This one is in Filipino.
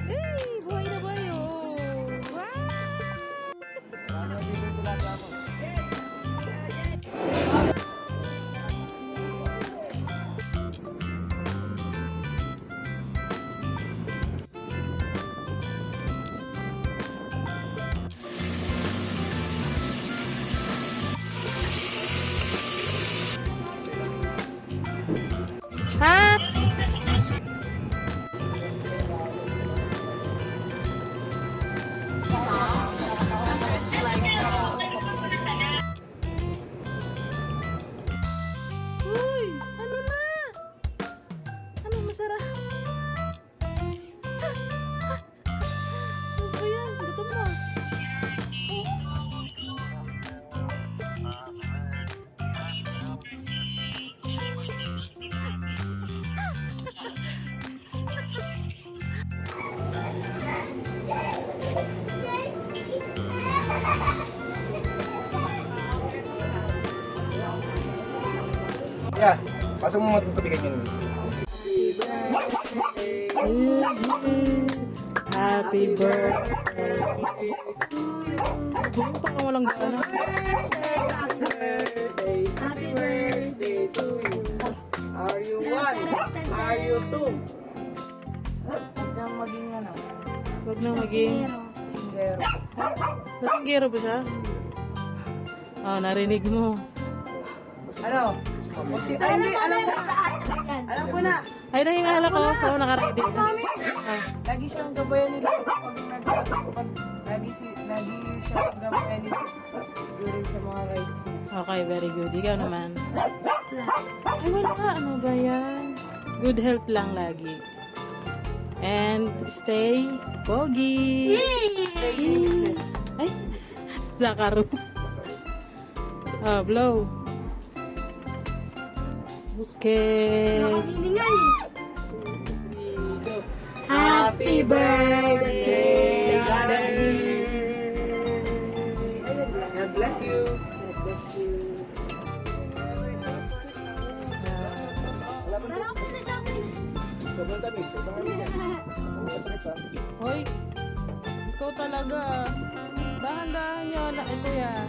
Hey, buhay na buhay oh. Ha? Uy, ano na? Ano masarap? Ano ba yan? Gutom na. Yeah, pasok mo matutubigan yun. Happy birthday. Kung pa ka walang gana. Happy birthday to you. Are you one? Are you two? Huwag kang maging ano, Huwag na maging singgero. nasinggero ba siya? Ah, narinig mo. Ano? Okay, ay, hindi, alam ko na. Alam ko na. Ay, nahingala ko. Oo, nakaready na. Ah, Lagi siyang gabayan nila pag lagi siyang gabayan nila during sa mga rides niya. okay, very good. Ikaw naman. Ay, wala ka. Ano ba yan? Good health lang lagi. And stay pogi. Yes. Ay, Zakaru. Ah, blow. Okay. Happy birthday, God bless you. God bless you. Sobrang tamis. Ito nga rin yan. Masakit pa. Hoy, ikaw talaga. Dahan-dahan yun. Ito yan.